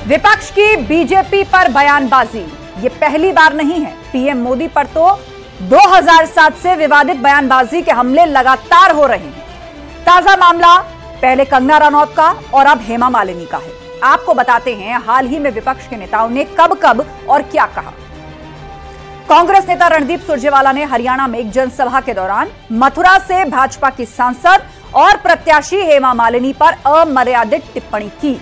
विपक्ष की बीजेपी पर बयानबाजी ये पहली बार नहीं है। पीएम मोदी पर तो 2007 से विवादित बयानबाजी के हमले लगातार हो रहे हैं। ताजा मामला पहले कंगना रनौत का और अब हेमा मालिनी का है। आपको बताते हैं हाल ही में विपक्ष के नेताओं ने कब कब और क्या कहा। कांग्रेस नेता रणदीप सुरजेवाला ने हरियाणा में एक जनसभा के दौरान मथुरा से भाजपा की सांसद और प्रत्याशी हेमा मालिनी पर अमर्यादित टिप्पणी की।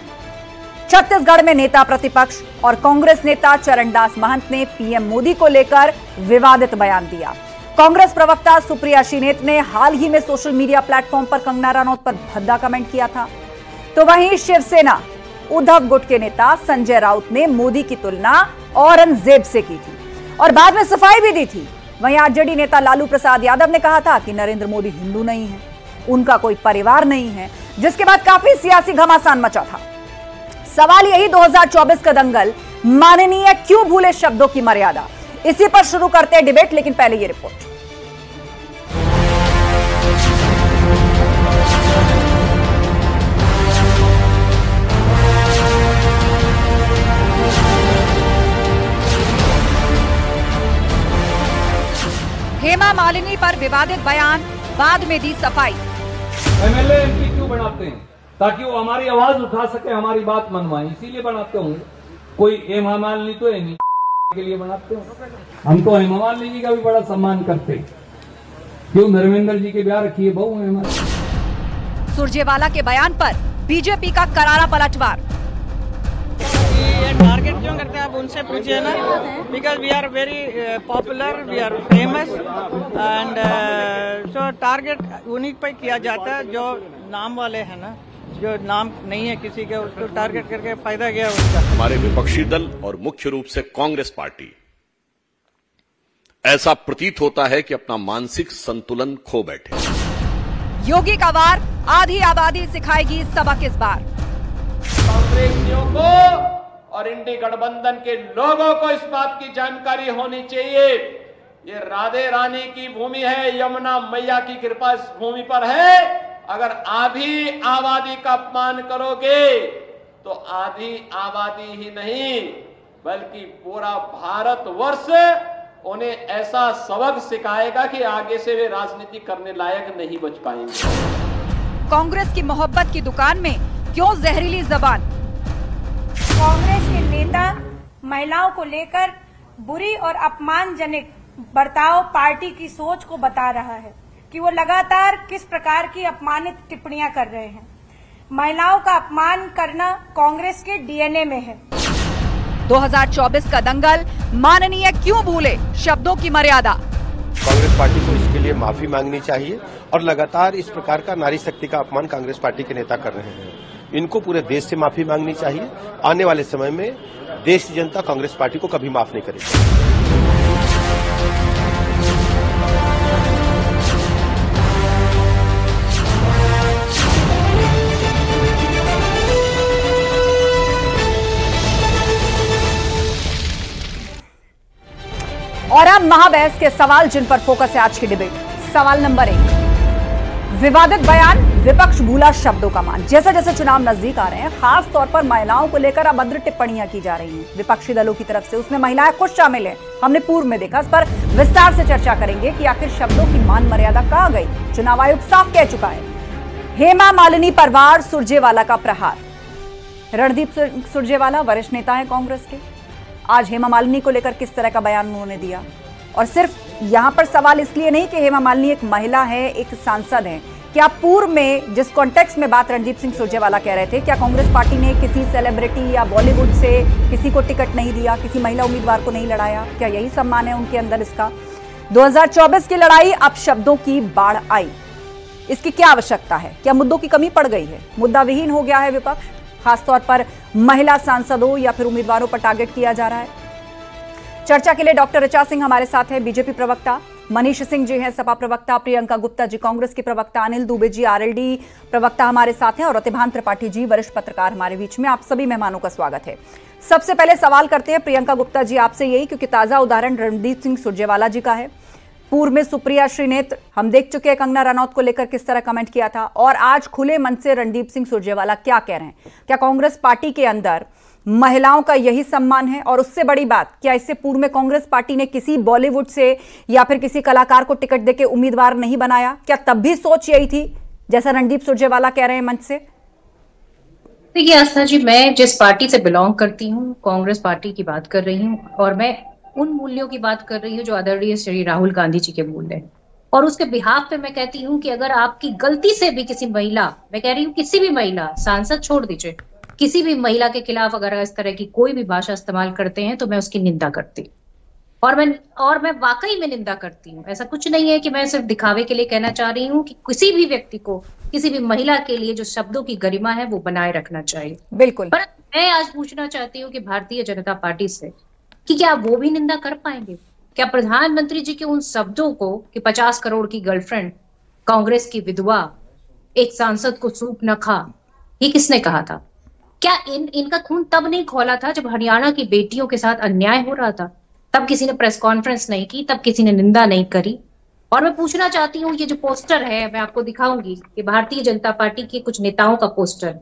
छत्तीसगढ़ में नेता प्रतिपक्ष और कांग्रेस नेता चरणदास महंत ने पीएम मोदी को लेकर विवादित बयान दिया। कांग्रेस प्रवक्ता सुप्रिया श्रीनेत ने हाल ही में सोशल मीडिया प्लेटफॉर्म पर कंगना रनौत पर भद्दा कमेंट किया था। तो वहीं शिवसेना उद्धव गुट के नेता संजय राउत ने मोदी की तुलना औरंगजेब से की थी और बाद में सफाई भी दी थी। वहीं आरजेडी नेता लालू प्रसाद यादव ने कहा था कि नरेंद्र मोदी हिंदू नहीं है, उनका कोई परिवार नहीं है, जिसके बाद काफी सियासी घमासान मचा था। सवाल यही 2024 का दंगल माननीय क्यों भूले शब्दों की मर्यादा, इसी पर शुरू करते हैं डिबेट। लेकिन पहले ये रिपोर्ट। हेमा मालिनी पर विवादित बयान, बाद में दी सफाई। एमएलए एमपी क्यों बनाते हैं? ताकि वो हमारी आवाज उठा सके, हमारी बात मनवाए, इसीलिए बनाते होंगे। कोई हेमा मालिनी तो है नहीं के लिए बनाते हो। हम तो हेमा मालिनी जी का भी बड़ा सम्मान करते हैं। क्यों धर्मेंद्र जी के ब्याह रखिए बहू है हमारी। सुरजेवाला के बयान पर बीजेपी का करारा पलटवार। ये टारगेट क्यों करते हैं आप उनसे पूछिए ना। Because we are very popular, we are famous and so target उन्हीं पे किया जाता है जो नाम वाले हैं ना। जो नाम नहीं है किसी के उसको टारगेट करके फायदा क्या उसका। हमारे विपक्षी दल और मुख्य रूप से कांग्रेस पार्टी ऐसा प्रतीत होता है कि अपना मानसिक संतुलन खो बैठे। योगी का वार, आधी आबादी सिखाएगी सबक इस बार। कांग्रेसियों को और इंडी गठबंधन के लोगों को इस बात की जानकारी होनी चाहिए, ये राधे रानी की भूमि है, यमुना मैया की कृपा इस भूमि पर है। अगर आधी आबादी का अपमान करोगे तो आधी आबादी ही नहीं बल्कि पूरा भारतवर्ष उन्हें ऐसा सबक सिखाएगा कि आगे से वे राजनीति करने लायक नहीं बच पाएंगे। कांग्रेस की मोहब्बत की दुकान में क्यों जहरीली जबान? कांग्रेस के नेता महिलाओं को लेकर बुरी और अपमानजनक बर्ताव पार्टी की सोच को बता रहा है कि वो लगातार किस प्रकार की अपमानित टिप्पणियां कर रहे हैं। महिलाओं का अपमान करना कांग्रेस के डीएनए में है। 2024 का दंगल माननीय क्यों भूले शब्दों की मर्यादा। कांग्रेस पार्टी को इसके लिए माफी मांगनी चाहिए और लगातार इस प्रकार का नारी शक्ति का अपमान कांग्रेस पार्टी के नेता कर रहे हैं। इनको पूरे देश से माफी मांगनी चाहिए। आने वाले समय में देश की जनता कांग्रेस पार्टी को कभी माफ नहीं करेगी। और अब महाबहस के सवाल जिन पर फोकस है आज की डिबेट। सवाल नंबर 1, विवादित बयान, विपक्ष भूला शब्दों का मान। जैसे जैसे चुनाव नजदीक आ रहे हैं, खास तौर पर महिलाओं को लेकर अभद्र टिप्पणियां की जा रही हैं विपक्षी दलों की तरफ से। उसमें महिलाएं खुद शामिल हैं, हमने पूर्व में देखा। इस पर विस्तार से चर्चा करेंगे कि आखिर शब्दों की मान मर्यादा कहां गई। चुनाव आयोग साफ कह चुका है। हेमा मालिनी पर वार, सुरजेवाला का प्रहार। रणदीप सुरजेवाला वरिष्ठ नेता है कांग्रेस के। आज हेमा मालिनी को लेकर किस तरह का बयान उन्होंने दिया, और सिर्फ यहां पर सवाल इसलिए नहीं कि हेमा मालिनी एक महिला है, एक सांसद है। क्या पूर्व में जिस कॉन्टेक्स्ट में बात रणदीप सिंह सुरजेवाला कह रहे थे, क्या कांग्रेस पार्टी ने किसी सेलिब्रिटी या बॉलीवुड से किसी को टिकट नहीं दिया, किसी महिला उम्मीदवार को नहीं लड़ाया? क्या यही सम्मान है उनके अंदर इसका? 2024 की लड़ाई, अब शब्दों की बाढ़ आई, इसकी क्या आवश्यकता है? क्या मुद्दों की कमी पड़ गई है? मुद्दा विहीन हो गया है विपक्ष, खासतौर पर महिला सांसदों या फिर उम्मीदवारों पर टारगेट किया जा रहा है। चर्चा के लिए डॉक्टर ऋचा सिंह हमारे साथ हैं, बीजेपी प्रवक्ता। मनीष सिंह जी हैं, सपा प्रवक्ता। प्रियंका गुप्ता जी कांग्रेस के प्रवक्ता। अनिल दुबे जी आरएलडी प्रवक्ता हमारे साथ हैं, और प्रतिभान त्रिपाठी जी वरिष्ठ पत्रकार हमारे बीच में। आप सभी मेहमानों का स्वागत है। सबसे पहले सवाल करते हैं प्रियंका गुप्ता जी आपसे, यही क्योंकि ताजा उदाहरण रणदीप सिंह सुरजेवाला जी का है। पूर्व में सुप्रिया श्रीनेत, हम देख चुके हैं कंगना रनौत को लेकर किस तरह कमेंट किया था, और आज खुले मन से रणदीप सिंह सुरजेवाला क्या कह रहे हैं। क्या कांग्रेस पार्टी के अंदर महिलाओं का यही सम्मान है? और उससे बड़ी बात, क्या इससे पूर्व में कांग्रेस पार्टी ने किसी बॉलीवुड से या फिर किसी कलाकार को टिकट देके उम्मीदवार नहीं बनाया? क्या तब भी सोच यही थी जैसा रणदीप सुरजेवाला कह रहे हैं मंच से? देखिए आस्था जी, मैं जिस पार्टी से बिलोंग करती हूँ, कांग्रेस पार्टी की बात कर रही हूँ, और मैं उन मूल्यों की बात कर रही हूँ जो आदरणीय श्री राहुल गांधी जी के मूल्य हैं। और उसके बिहाफ पे मैं कहती हूँ कि अगर आपकी गलती से भी किसी महिला, मैं कह रही हूँ किसी भी महिला, सांसद छोड़ दीजिए, किसी भी महिला के खिलाफ अगर इस तरह की कोई भी भाषा इस्तेमाल करते हैं तो मैं उसकी निंदा करती हूँ। और मैं वाकई में निंदा करती हूँ। ऐसा कुछ नहीं है कि मैं सिर्फ दिखावे के लिए कहना चाह रही हूँ कि किसी भी व्यक्ति को, किसी भी महिला के लिए जो शब्दों की गरिमा है वो बनाए रखना चाहिए। बिल्कुल। पर मैं आज पूछना चाहती हूँ कि भारतीय जनता पार्टी से कि क्या वो भी निंदा कर पाएंगे? क्या प्रधानमंत्री जी के उन शब्दों को कि 50 करोड़ की गर्लफ्रेंड, कांग्रेस की विधवा, एक सांसद को सूप न खा, ये किसने कहा था? क्या इनका खून तब नहीं खौला था जब हरियाणा की बेटियों के साथ अन्याय हो रहा था? तब किसी ने प्रेस कॉन्फ्रेंस नहीं की, तब किसी ने निंदा नहीं करी। और मैं पूछना चाहती हूँ, ये जो पोस्टर है मैं आपको दिखाऊंगी कि भारतीय जनता पार्टी के कुछ नेताओं का पोस्टर,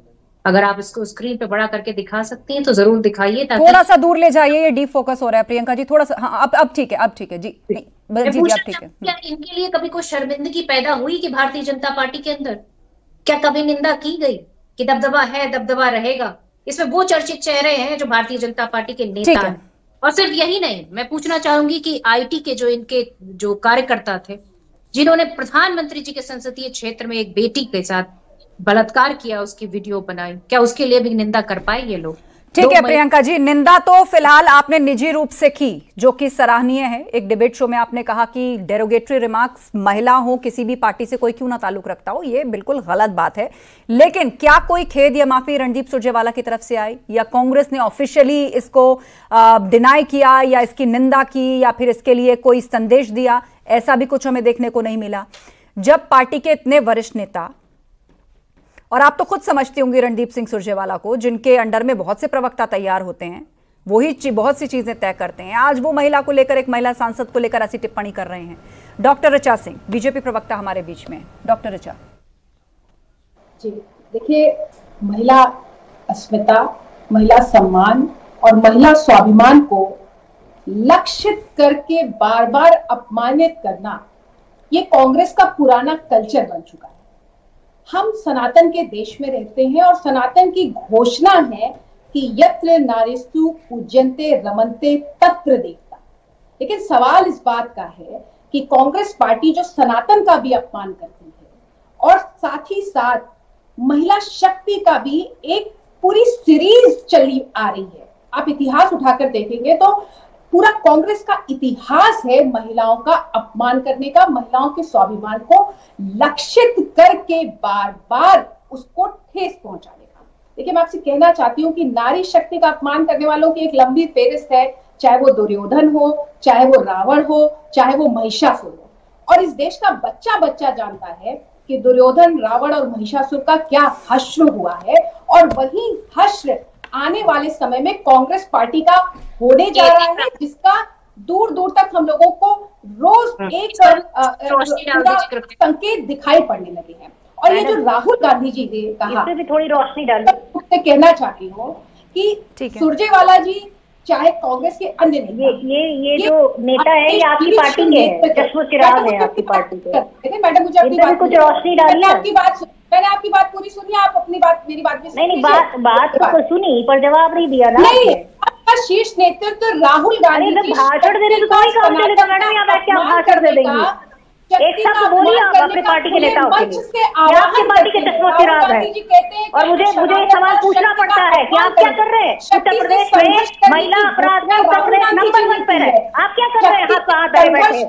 अगर आप इसको स्क्रीन पे बड़ा करके दिखा सकती हैं तो जरूर दिखाइए। थोड़ा सा दूर ले जाइए, ये डीप फोकस हो रहा है प्रियंका जी, थोड़ा सा। हाँ, अब ठीक है, अब ठीक है जी। जी आप ठीक है। क्या इनके लिए कभी कोई शर्मिंदगी पैदा हुई कि भारतीय जनता पार्टी के अंदर क्या कभी निंदा की गई कि दबदबा है, दबदबा रहेगा? इसमें वो चर्चित चेहरे हैं जो भारतीय जनता पार्टी के नेता हैं। और सिर्फ यही नहीं, मैं पूछना चाहूंगी कि आईटी के जो कार्यकर्ता थे, जिन्होंने प्रधानमंत्री जी के संसदीय क्षेत्र में एक बेटी के साथ बलात्कार किया, उसकी वीडियो बनाई, क्या उसके लिए भी निंदा कर पाए ये लोग? ठीक है प्रियंका जी, निंदा तो फिलहाल आपने निजी रूप से की, जो कि सराहनीय है। एक डिबेट शो में आपने कहा कि डेरोगेटरी रिमार्क्स, महिला हो, किसी भी पार्टी से कोई क्यों ना ताल्लुक रखता हो, ये बिल्कुल गलत बात है। लेकिन क्या कोई खेद या माफी रणदीप सुरजेवाला की तरफ से आई, या कांग्रेस ने ऑफिशियली इसको डिनाई किया, या इसकी निंदा की, या फिर इसके लिए कोई संदेश दिया? ऐसा भी कुछ हमें देखने को नहीं मिला। जब पार्टी के इतने वरिष्ठ नेता, और आप तो खुद समझती होंगी रणदीप सिंह सुरजेवाला को, जिनके अंडर में बहुत से प्रवक्ता तैयार होते हैं, वही बहुत सी चीजें तय करते हैं, आज वो महिला को लेकर, एक महिला सांसद को लेकर ऐसी टिप्पणी कर रहे हैं। डॉक्टर ऋचा सिंह, बीजेपी प्रवक्ता हमारे बीच में। डॉक्टर ऋचा जी, देखिए, महिला अस्मिता, महिला सम्मान और महिला स्वाभिमान को लक्षित करके बार बार अपमानित करना, ये कांग्रेस का पुराना कल्चर बन चुका है। हम सनातन के देश में रहते हैं और सनातन की घोषणा है कि यत्र नारीस्तु पूज्यन्ते रमन्ते तत्र देवता। लेकिन सवाल इस बात का है कि कांग्रेस पार्टी जो सनातन का भी अपमान करती है और साथ ही साथ महिला शक्ति का भी एक पूरी सीरीज चली आ रही है। आप इतिहास उठाकर देखेंगे तो पूरा कांग्रेस का इतिहास है महिलाओं का अपमान करने का, महिलाओं के स्वाभिमान को लक्षित करके बार बार उसको ठेस पहुंचाने का। देखिए, मैं आपसे कहना चाहती हूँ कि नारी शक्ति का अपमान करने वालों की एक लंबी फेहरिस्त है, चाहे वो दुर्योधन हो, चाहे वो रावण हो, चाहे वो महिषासुर हो। और इस देश का बच्चा बच्चा जानता है कि दुर्योधन, रावण और महिषासुर का क्या हश्र हुआ है, और वही हश्र आने वाले समय में कांग्रेस पार्टी का होने जा रहा है, जिसका दूर दूर तक हम लोगों को रोज एक संकेत दिखाई पड़ने लगे हैं। और ये जो राहुल गांधी जी ने कहा, भी थोड़ी रोशनी डालिए। मैं कहना चाहती हूँ कि सुरजेवाला जी चाहे कांग्रेस के अन्य नेता, ये जो नेता है ये आपकी पार्टी के हैं, चश्मा चिराग है आपकी पार्टी के। मैडम, मुझे अपनी बात, कुछ रोशनी डालिए। मैंने आपकी बात पूरी सुनी, आप अपनी बात, मेरी बात भी नहीं, बात तो सुनी पर जवाब नहीं दिया ना। नहीं, आपका शीर्ष नेतृत्व राहुल गांधी जी भाषण देने तो कोई काम चलेगा मैडम, या क्या भाषण दे देंगे? एक शब्द बोलिए आप अपने पार्टी के नेताओं के लिए। आपकी पार्टी के चश्मा चिराग है, और मुझे सवाल पूछना पड़ता है कि आप क्या कर रहे हैं? उत्तर प्रदेश में महिला अपराध में उत्तर प्रदेश नंबर 1 पर है, आप क्या कर रहे हैं? हाथ हाथ आए बैठे,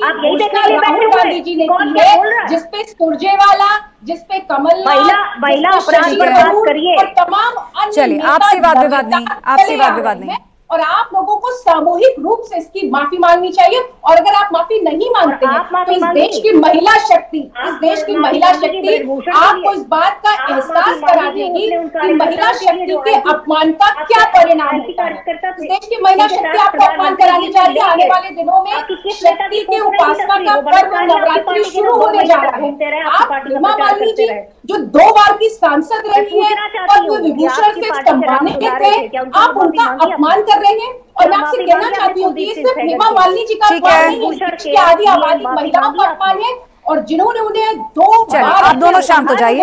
आप यही देखने के लिए बैठे हुए। कौन क्या बोल रहा है? जिसपे सुरजेवाला, जिसपे कमल, महिला अपराध पर बात करिए, और तमाम अन्य, चलिए आपसे वाद विवाद नहीं, आपसे वाद विवाद नहीं, और आप लोगों को सामूहिक रूप से इसकी माफी मांगनी चाहिए। और अगर आप माफी नहीं मांगते हैं तो इस देश की महिला शक्ति, इस देश की महिला शक्ति आपको इस बात का एहसास करा समझेगी कि महिला शक्ति के अपमान का क्या परिणाम होता है। देश की महिला शक्ति आपको अपमान करानी चाहिए। आने वाले दिनों में शक्ति के उपासना का पर्व नवरात्रि शुरू होने जा रहा है। आप हेमा मालिनी जी जो 2 बार की सांसद रही है और वो विभूषण से सम्मानित थे, आप उनका अपमान कर रहे हैं। और मैं आपसे कहना चाहती हूँ कि ये सिर्फ हेमा मालिनी जी का अपमान नहीं है, इसकी आधी आबादी महिलाओं का अपमान है। और जिन्होंने उन्हें 2 बार, आप दोनों शांत हो जाइए,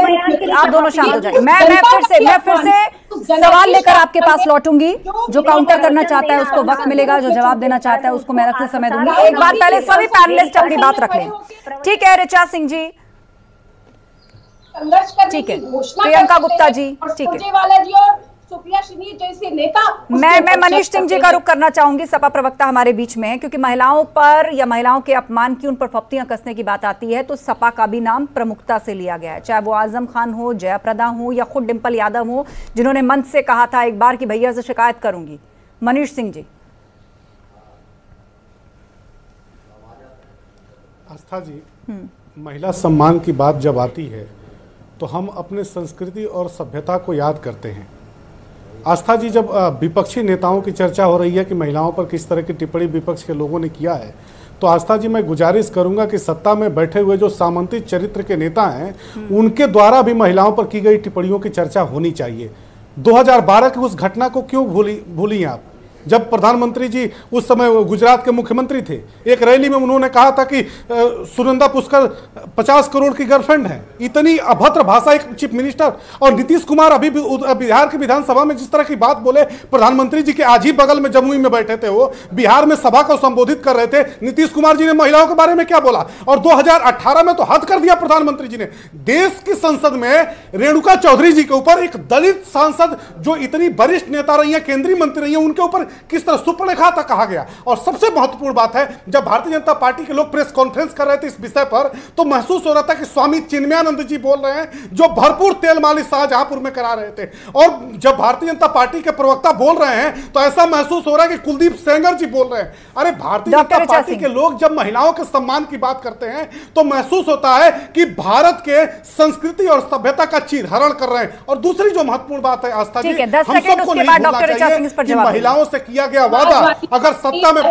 आप दोनों शांत हो जाइए। मैं फिर से सवाल लेकर आपके पास लौटूंगी। जो काउंटर करना चाहता है उसको वक्त मिलेगा, जो जवाब देना चाहता है उसको मैं रखते समय दूंगी। एक बार पहले सभी पैनलिस्ट अपनी बात रख लें, ठीक है? ऋचा सिंह जी, ठीक है, प्रियंका गुप्ता जी, ठीक है, सुप्रिया श्रीनी जैसे नेता। मैं मनीष सिंह जी का रुख करना चाहूंगी। सपा प्रवक्ता हमारे बीच में है, क्योंकि महिलाओं पर या महिलाओं के अपमान की, उन पर फप्तियां कसने की बात आती है तो सपा का भी नाम प्रमुखता से लिया गया है, चाहे वो आजम खान हो, जयाप्रदा हो या खुद डिंपल यादव हो, जिन्होंने मंच से कहा था एक बार कि भैया से शिकायत करूंगी। मनीष सिंह जी। आस्था जी, महिला सम्मान की बात जब आती है तो हम अपने संस्कृति और सभ्यता को याद करते हैं। आस्था जी, जब विपक्षी नेताओं की चर्चा हो रही है कि महिलाओं पर किस तरह की टिप्पणी विपक्ष के लोगों ने किया है, तो आस्था जी मैं गुजारिश करूंगा कि सत्ता में बैठे हुए जो सामंतिक चरित्र के नेता हैं उनके द्वारा भी महिलाओं पर की गई टिप्पणियों की चर्चा होनी चाहिए। 2012 की उस घटना को क्यों भूली आप, जब प्रधानमंत्री जी उस समय गुजरात के मुख्यमंत्री थे, एक रैली में उन्होंने कहा था कि सुनंदा पुष्कर 50 करोड़ की गर्लफ्रेंड है। इतनी अभद्र भाषा एक चीफ मिनिस्टर। और नीतीश कुमार अभी भी बिहार की विधानसभा में जिस तरह की बात बोले, प्रधानमंत्री जी के आज ही बगल में जमुई में बैठे थे, वो बिहार में सभा को संबोधित कर रहे थे, नीतीश कुमार जी ने महिलाओं के बारे में क्या बोला। और 2018 में तो हद कर दिया प्रधानमंत्री जी ने। देश की संसद में रेणुका चौधरी जी के ऊपर, एक दलित सांसद जो इतनी वरिष्ठ नेता रही है, केंद्रीय मंत्री रही है, उनके ऊपर किस तरह सुपर्णरेखा तक कहा गया। और सबसे महत्वपूर्ण बात है, जब भारतीय जनता पार्टी के लोग प्रेस कॉन्फ्रेंस कर रहे थे इस विषय पर, तो महसूस हो रहा था कि स्वामी चिन्मयानंद जी बोल रहे हैं, जो भरपूर तेल मालिश शाहजहांपुर में करा रहे थे। और जब भारतीय जनता पार्टी के प्रवक्ता बोल रहे हैं तो ऐसा महसूस हो रहा है कि कुलदीप सेंगर जी बोल रहे हैं। अरे भारतीय जनता पार्टी के लोग जब महिलाओं के सम्मान की बात करते हैं तो महसूस होता है कि भारत के संस्कृति और सभ्यता का चीरहरण कर रहे हैं। और दूसरी जो महत्वपूर्ण बात है आस्था जी, हम सबको नहीं भूलना चाहिए कि महिलाओं से किया गया वादा अगर सत्ता में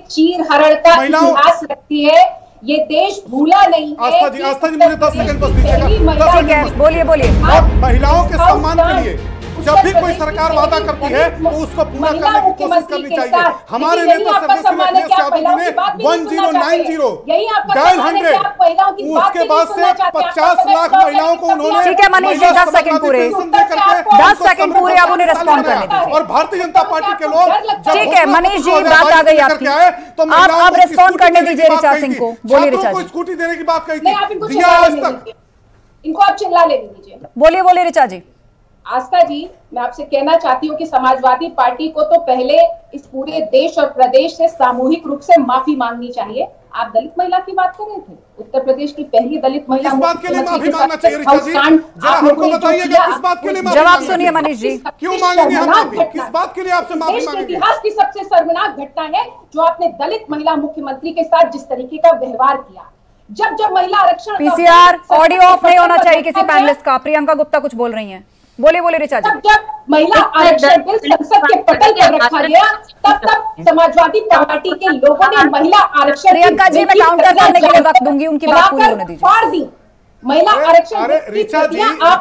चीरहरण का इतिहास रखती है, ये देश भूला नहीं है। आस्था जी मुझे 10 सेकंड बस दीजिएगा। बोलिए। और महिलाओं के सम्मान के लिए जब भी कोई सरकार वादा करती है तो उसको पूरा करने की कोशिश करनी चाहिए। हमारे नेता सर्वेश्वर यादव जी ने 1090 डायल 100, उसके बाद से 50 लाख महिलाओं को उन्होंने, ठीक है मनीष जी, 10 सेकंड पूरे, 10 सेकंड पूरे, अब उन्हें रिस्पॉन्ड करने दीजिए। और भारतीय जनता पार्टी के लोग, ठीक है मनीष जी, बात आ गई आपकी, आप रिस्पॉन्ड करने दीजिए ऋचा सिंह को। बोलिए ऋचा जी। स्कूटी देने की बात कही थी, इनको आप चिल्ला ले दीजिए। बोलिए ऋचा जी। आस्था जी, मैं आपसे कहना चाहती हूँ कि समाजवादी पार्टी को तो पहले इस पूरे देश और प्रदेश से सामूहिक रूप से माफी मांगनी चाहिए। आप दलित महिला की बात कर रहे थे, उत्तर प्रदेश की पहली दलित महिला। किस बात के लिए माफी मांगना चाहिए ऋचा जी? जरा हमको बताइएगा किस बात के लिए माफी? जवाब सुनिए मनीष जी। क्यों मांगेंगे हम माफी? किस बात के लिए आपसे माफी मांगेंगे? इतिहास की सबसे शर्मनाक घटना है जो आपने दलित महिला मुख्यमंत्री के साथ जिस तरीके का व्यवहार किया। जब महिला आरक्षण, पीसीआर ऑडियो ऑफ नहीं होना चाहिए किसी पैनलिस्ट का। प्रियंका गुप्ता कुछ बोल रही हैं, बोलिए ऋचा जी। जब महिला आरक्षण बिल संसद के पटल पर रखा गया तब समाजवादी पार्टी के लोगों ने महिला आरक्षण, प्रियंका जी मैं काउंटर करने के लिए वक्त दूंगी, उनकी बात पूरी होने दीजिए। महिला आरक्षण ऋचा जी, आप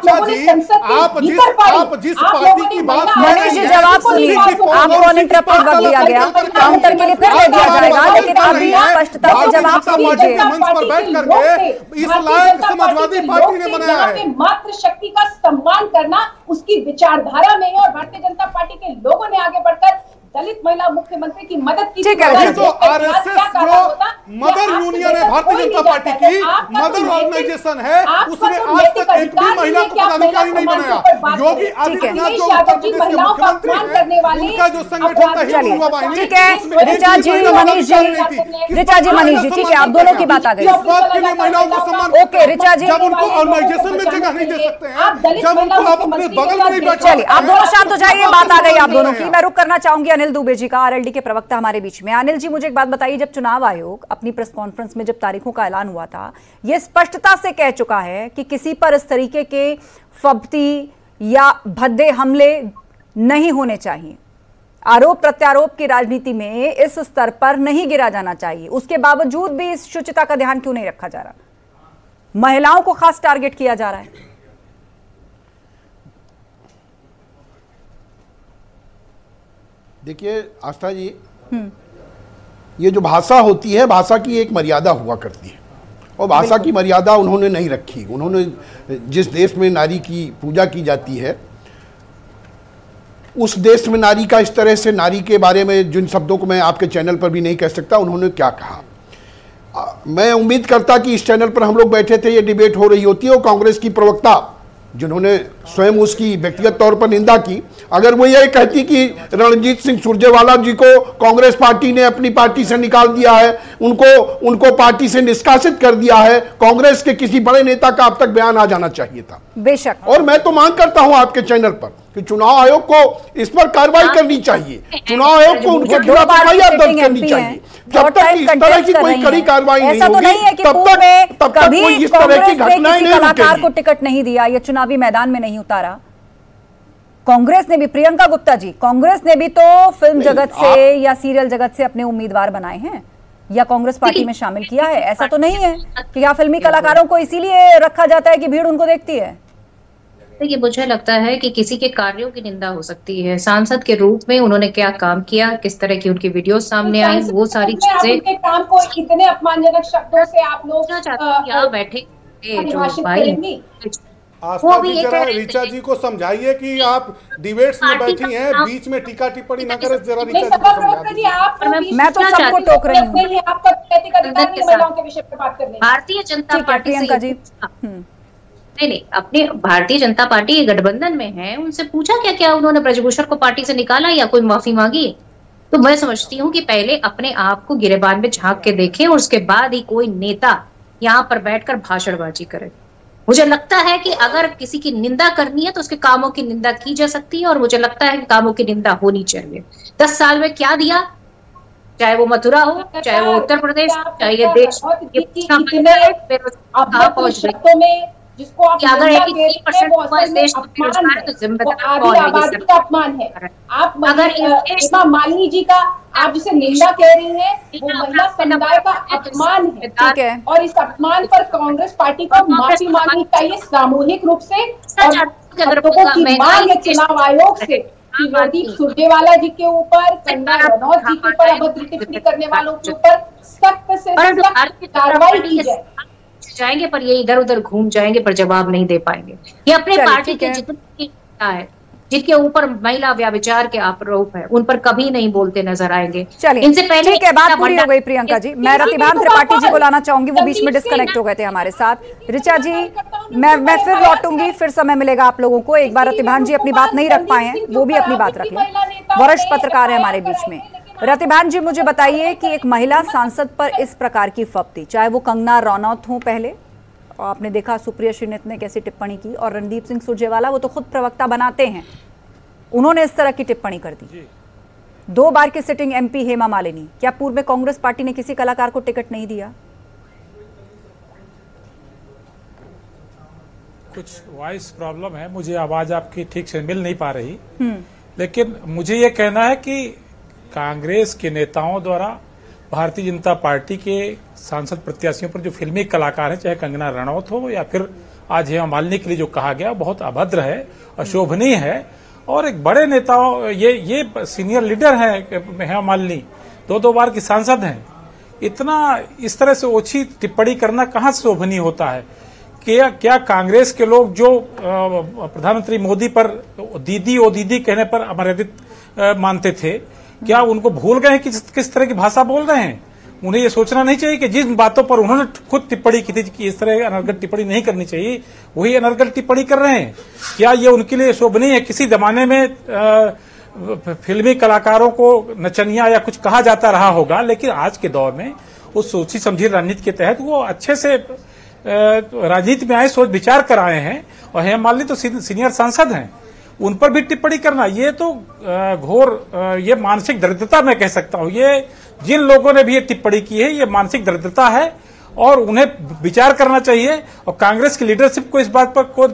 जिस पार्टी की बात, मनीष जी जवाब सुनिए, आपको अनइंटरप्टेड वक्त दिया गया, काउंटर के लिए फिर दे दिया जाएगा, लेकिन अभी स्पष्टता से जवाब सुनिए। मंच पर बैठ करके इस लायक समाजवादी पार्टी ने बनाया है। मातृशक्ति का सम्मान करना उसकी विचारधारा में है और भारतीय जनता पार्टी के लोगों ने आगे बढ़कर दलित महिला मुख्यमंत्री की मदद की। ठीक है, जो आरएसएस जो मदर यूनियन है भारतीय जनता पार्टी की, मदर ऑर्गेनाइजेशन है, उसने आज तक एक भी महिला को पदाधिकारी नहीं बनाया। योगी आदित्यनाथ जो उत्तर प्रदेश के मुख्यमंत्री हैं, उनका जो संगठन था हिंदू युवा वाहिनी, ठीक है ऋचा जी, मनीष जी, ऋचा जी, मनीष जी, ठीक है आप दोनों की बात आ गई। इस बात के लिए महिलाओं को सम्मान, ओके ऋचा जी, जब उनको ऑर्गेनाइजेशन में जगह नहीं दे सकते हैं, जब उनको आप अपने बगल में नहीं बैठा। चलिए आप दोनों शांत हो जाइए, बात आ गई आप दोनों की। मैं रुक करना चाहूंगी अनिल दुबे जी का, आरएलडी के प्रवक्ता हमारे बीच में। अनिल जी मुझे एक बात बताइए, जब चुनाव आयोग अपनी प्रेस कॉन्फ्रेंस में जब तारीखों का ऐलान हुआ था, यह स्पष्टता से कह चुका है कि किसी पर इस तरीके के फब्ती या भद्दे हमले नहीं होने चाहिए। आरोप प्रत्यारोप की राजनीति में इस स्तर पर नहीं गिरा जाना चाहिए। उसके बावजूद भी इस शुचिता का ध्यान क्यों नहीं रखा जा रहा? महिलाओं को खास टारगेट किया जा रहा है। देखिए आस्था जी, ये जो भाषा होती है, भाषा की एक मर्यादा हुआ करती है और भाषा की मर्यादा उन्होंने नहीं रखी। उन्होंने जिस देश में नारी की पूजा की जाती है, उस देश में नारी का इस तरह से, नारी के बारे में जिन शब्दों को मैं आपके चैनल पर भी नहीं कह सकता, उन्होंने क्या कहा। मैं उम्मीद करता कि इस चैनल पर हम लोग बैठे थे, ये डिबेट हो रही होती है और कांग्रेस की प्रवक्ता जिन्होंने स्वयं उसकी व्यक्तिगत तौर पर निंदा की, अगर वो ये कहती कि रणजीत सिंह सुरजेवाला जी को कांग्रेस पार्टी ने अपनी पार्टी से निकाल दिया है, उनको पार्टी से निष्कासित कर दिया है, कांग्रेस के किसी बड़े नेता का अब तक बयान आ जाना चाहिए था। बेशक। और मैं तो मांग करता हूं आपके चैनल पर कि चुनाव आयोग को इस पर कार्रवाई करनी चाहिए। चुनाव आयोग को उनके खिलाफ एफआईआर दर्ज करनी चाहिए। जब तक इस तरह की कोई कड़ी कार्रवाई नहीं होगी, तब तक कोई इस तरह की घटनाएं नहीं कलाकार को टिकट नहीं दिया या चुनावी मैदान में नहीं उतारा। कांग्रेस ने भी, प्रियंका गुप्ता जी, कांग्रेस ने भी तो फिल्म जगत से या सीरियल जगत से अपने उम्मीदवार बनाए हैं या कांग्रेस पार्टी में शामिल किया है। ऐसा तो नहीं है कि यहाँ फिल्मी कलाकारों को इसीलिए रखा जाता है कि भीड़ उनको देखती है। देखिए, मुझे लगता है कि किसी के कार्यों की निंदा हो सकती है। सांसद के रूप में उन्होंने क्या काम किया, किस तरह की उनकी वीडियो सामने आई, वो सारी चीजें उनके काम को इतने अपमानजनक शब्दों से आप लोग यहाँ बैठे जो भाई, आस्था जी, जरा ऋचा जी को समझाइए कि आप डिबेट्स में बैठी हैं, बीच में टीका टिप्पणी न करें। जरा ऋचा जी को समझाइए। मैं तो सबको टोक रही हूँ। भारतीय जनता पार्टी से नहीं, अपने भारतीय जनता पार्टी के गठबंधन में है, उनसे पूछा क्या क्या उन्होंने ब्रजभूषण को पार्टी से निकाला या कोई माफी मांगी? तो मैं समझती हूँ कि पहले अपने आप को गिरेबान में झांक के देखें और उसके बाद ही कोई नेता यहाँ पर बैठकर भाषणबाजी करे। मुझे लगता है कि अगर किसी की निंदा करनी है तो उसके कामों की निंदा की जा सकती है और मुझे लगता है कि कामों की निंदा होनी चाहिए। 10 साल में क्या दिया, चाहे वो मथुरा हो, चाहे वो उत्तर प्रदेश, चाहे ये देश, पहुंच गए। जिसको आप अगर 83% देश तो अपमान है। आप हेमा मालिनी जी का आप जिसे निंदा कह रही हैं, वो महिला समुदाय का अपमान है और इस अपमान पर कांग्रेस पार्टी को माफी मांगनी चाहिए सामूहिक रूप से। की मांग है चुनाव आयोग से कि रणदीप सुरजेवाला जी के ऊपर, कंगना रनौत जी के ऊपर, अभद्र टिप्पणी करने वालों के ऊपर सख्त से सख्त कार्रवाई की जाए। जाएंगे पर ये इधर उधर घूम जाएंगे पर जवाब नहीं दे पाएंगे। ये अपने पार्टी के जितने है जिनके ऊपर महिला व्यभिचार के आरोप है उन पर कभी नहीं बोलते नजर आएंगे। इनसे पहले ठीक है, बात पूरी हो गई प्रियंका जी। मैं रतिभान त्रिपाठी जी को लाना चाहूंगी, वो बीच में डिस्कनेक्ट हो गए थे हमारे साथ। ऋचा जी, मैं फिर लौटूंगी, फिर समय मिलेगा आप लोगों को। एक बार रतिभान जी अपनी बात नहीं रख पाए हैं, वो भी अपनी बात रख लें। वरिष्ठ पत्रकार है हमारे बीच में। रतिभान जी, मुझे बताइए कि एक महिला सांसद पर इस प्रकार की फप्ती, चाहे वो कंगना रनौत हो, पहले आपने देखा सुप्रिया श्रीनेत ने कैसी टिप्पणी की, और रणदीप सिंह सुरजेवाला, वो तो खुद प्रवक्ता बनाते हैं, उन्होंने इस तरह की टिप्पणी कर दी। 2 बार की सिटिंग एमपी हेमा मालिनी, क्या पूर्व में कांग्रेस पार्टी ने किसी कलाकार को टिकट नहीं दिया? कुछ वॉइस प्रॉब्लम है, मुझे आवाज आपकी ठीक से मिल नहीं पा रही, लेकिन मुझे ये कहना है कि कांग्रेस के नेताओं द्वारा भारतीय जनता पार्टी के सांसद प्रत्याशियों पर जो फिल्मी कलाकार हैं, चाहे कंगना रनौत हो या फिर आज हेमा मालिनी के लिए जो कहा गया, बहुत अभद्र है, अशोभनीय है। और एक बड़े नेताओं, ये सीनियर लीडर है हेमा मालिनी, 2 बार की सांसद हैं, इतना इस तरह से ओछी टिप्पणी करना कहाँ से शोभनीय होता है? क्या कांग्रेस के लोग जो प्रधानमंत्री मोदी पर दीदी ओ दीदी कहने पर अमर्यादित मानते थे, क्या उनको भूल गए कि किस तरह की भाषा बोल रहे हैं? उन्हें ये सोचना नहीं चाहिए कि जिन बातों पर उन्होंने खुद टिप्पणी की थी कि इस तरह अनर्गल टिप्पणी नहीं करनी चाहिए, वही अनर्गल टिप्पणी कर रहे हैं? क्या ये उनके लिए शोभनीय है? किसी जमाने में फिल्मी कलाकारों को नचनिया या कुछ कहा जाता रहा होगा, लेकिन आज के दौर में उस सोची समझी रणनीति के तहत वो अच्छे से राजनीति में आए, सोच विचार कर आए हैं। और हेमा मालिनी तो सीनियर सांसद हैं, उन पर भी टिप्पणी करना, ये तो घोर ये मानसिक दरिद्रता मैं कह सकता हूँ। ये जिन लोगों ने भी ये टिप्पणी की है, ये मानसिक दरिद्रता है और उन्हें विचार करना चाहिए और कांग्रेस की लीडरशिप को इस बात पर को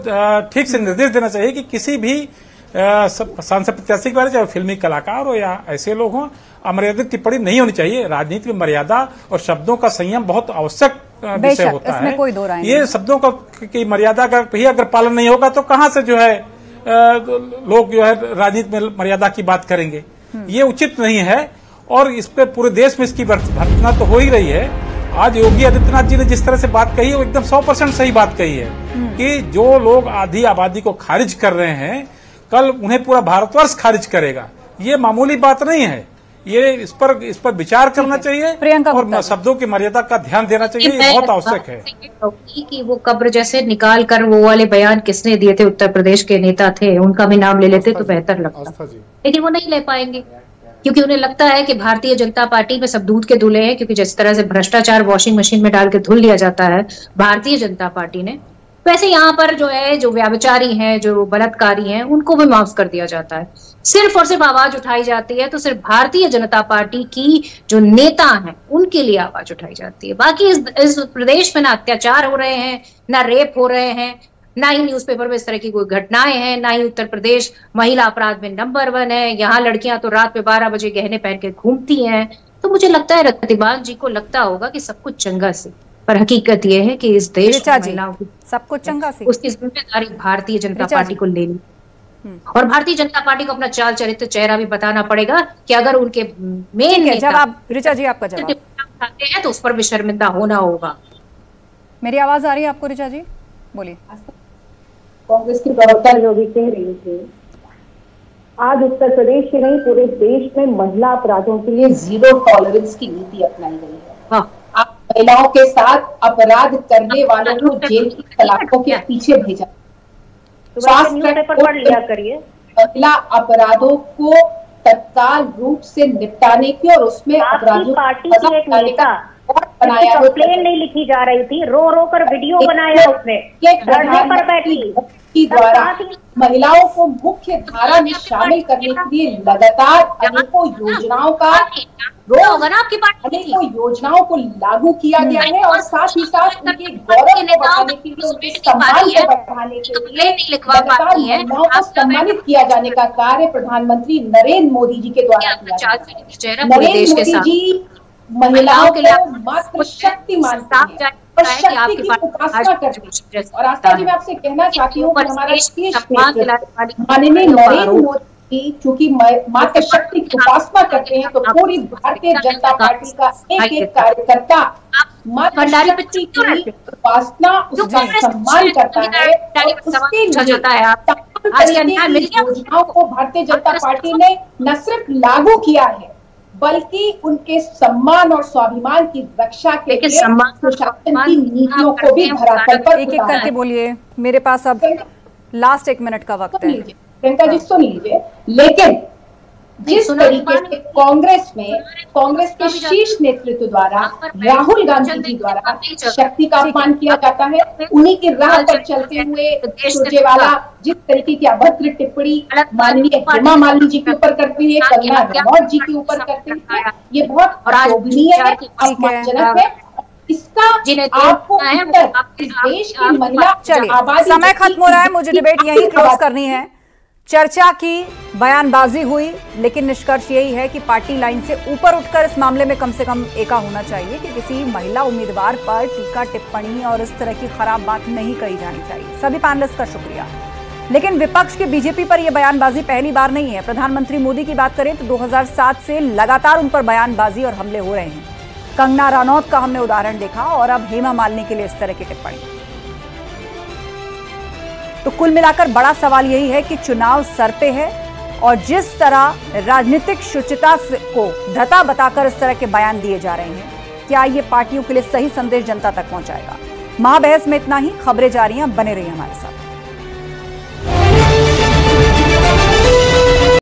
ठीक से निर्देश देना चाहिए कि किसी भी सांसद प्रत्याशी के बारे में, चाहे फिल्मी कलाकार हो या ऐसे लोग हों, अमर्यादित टिप्पणी नहीं होनी चाहिए। राजनीति में मर्यादा और शब्दों का संयम बहुत आवश्यक विषय होता है। कोई दो राय ये शब्दों की मर्यादा का भी अगर पालन नहीं होगा तो कहां से जो है लोग जो है राजनीति में मर्यादा की बात करेंगे। ये उचित नहीं है और इस पे पूरे देश में इसकी भर्त्सना तो हो ही रही है। आज योगी आदित्यनाथ जी ने जिस तरह से बात कही है वो एकदम 100% सही बात कही है कि जो लोग आधी आबादी को खारिज कर रहे हैं कल उन्हें पूरा भारतवर्ष खारिज करेगा। ये मामूली बात नहीं है, ये इस पर विचार करना चाहिए और शब्दों की मर्यादा का ध्यान देना चाहिए, ये बहुत आवश्यक है। कि वो कब्र जैसे निकाल कर वो वाले बयान किसने दिए थे, उत्तर प्रदेश के नेता थे, उनका भी नाम ले लेते तो बेहतर लगता, लेकिन वो नहीं ले पाएंगे क्योंकि उन्हें लगता है कि भारतीय जनता पार्टी में सब दूध के धुले हैं। क्योंकि जिस तरह से भ्रष्टाचार वॉशिंग मशीन में डाल के धुल लिया जाता है भारतीय जनता पार्टी ने, वैसे यहाँ पर जो है जो व्याभिचारी हैं, जो बलात्कारी हैं, उनको भी माफ कर दिया जाता है। सिर्फ और सिर्फ आवाज उठाई जाती है तो सिर्फ भारतीय जनता पार्टी की जो नेता हैं उनके लिए आवाज उठाई जाती है। बाकी इस प्रदेश में ना अत्याचार हो रहे हैं, ना रेप हो रहे हैं, ना ही न्यूज़पेपर में इस तरह की कोई घटनाएं हैं, ना ही उत्तर प्रदेश महिला अपराध में नंबर 1 है। यहाँ लड़कियां तो रात में 12 बजे गहने पहन के घूमती हैं। तो मुझे लगता है रतिबाग जी को लगता होगा कि सब कुछ चंगा से, पर हकीकत यह है कि इस देश में महिलाओं की सब कुछ चंगा से, उसकी जिम्मेदारी भारतीय जनता पार्टी को लेनी और भारतीय जनता पार्टी को अपना चाल चरित्र चेहरा भी बताना पड़ेगा कि अगर उनके मेन नेता जवाब ऋचा जी आपका जवाब उठाते हैं तो उस पर भी शर्मिंदा होना होगा। मेरी आवाज आ रही है आपको ऋचा जी? बोलिए। कांग्रेस की प्रवक्ता जो भी कह रही थी, आज उत्तर प्रदेश के नहीं पूरे देश में महिला अपराधों के लिए जीरो टॉलरेंस की नीति अपनाई गई है। हाँ। आप महिलाओं के साथ अपराध करने वालों को जेल की सलाखों के पीछे भेजा। पढ़ लिया करिए। महिला अपराधों को तत्काल रूप से निपटाने की और उसमें अपराधों पार्टी की एक नेता बनाया, कंप्लेन नहीं लिखी जा रही थी, रो रो कर वीडियो बनाया उसने, धरने पर बैठी द्वारा महिलाओं को मुख्य धारा में शामिल करने के लिए लगातार अनेकों योजनाओं का अनेकों योजनाओं को लागू किया गया है और साथ ही साथ उनके गौरव को बढ़ाने के लिए, उनके सम्मान को बढ़ाने के लिए लगातार महिलाओं को सम्मानित किया जाने का कार्य प्रधानमंत्री नरेंद्र मोदी जी के द्वारा किया गया। नरेंद्र मोदी जी महिलाओं को मात्र शक्ति मानते हैं और शक्ति की उपासना करते हैं। और आस्था जी, मैं आपसे कहना चाहती हूँ कि हमारा देश माननीय नरेंद्र मोदी चूंकि मात्र शक्ति की उपासना करते हैं तो पूरी भारतीय जनता पार्टी का एक एक कार्यकर्ता मात्र शक्ति की उपासना, उसका सम्मान करता है और उसके लिए योजनाओं को भारतीय जनता पार्टी ने न सिर्फ लागू किया है बल्कि उनके सम्मान और स्वाभिमान की रक्षा के लिए सुशासन की नीतियों को भी धरातल पर एक एक करके बोलिए, मेरे पास अब लास्ट 1 मिनट का वक्त है। प्रियंका जी सुन लीजिए, लेकिन जिस तरीके से कांग्रेस के शीर्ष नेतृत्व द्वारा राहुल गांधी जी द्वारा शक्ति का अपमान किया जाता है, उन्हीं की राह पर चलते हुए सुरजेवाला जिस तरीके की अभद्र टिप्पणी माननीय हेमा मालिनी जी के ऊपर करती है, कंगना रनौत जी के ऊपर करती है, ये बहुत अशोभनीय है, अपमानजनक है। इसका आपको इस देश की महिला आबादी, समय खत्म हो रहा है, मुझे डिबेट यही क्लोज करनी है। चर्चा की, बयानबाजी हुई, लेकिन निष्कर्ष यही है कि पार्टी लाइन से ऊपर उठकर इस मामले में कम से कम एका होना चाहिए कि किसी महिला उम्मीदवार पर टीका टिप्पणी और इस तरह की खराब बात नहीं कही जानी चाहिए। सभी पैनलिस्ट का शुक्रिया। लेकिन विपक्ष के बीजेपी पर यह बयानबाजी पहली बार नहीं है। प्रधानमंत्री मोदी की बात करें तो 2007 से लगातार उन पर बयानबाजी और हमले हो रहे हैं। कंगना रनौत का हमने उदाहरण देखा और अब हेमा मालिनी के लिए इस तरह की टिप्पणी। तो कुल मिलाकर बड़ा सवाल यही है कि चुनाव सर पे है और जिस तरह राजनीतिक शुचिता को धता बताकर इस तरह के बयान दिए जा रहे हैं, क्या ये पार्टियों के लिए सही संदेश जनता तक पहुंचाएगा? महाबहस में इतना ही। खबरें जारी हैं, बने रहिए हमारे साथ।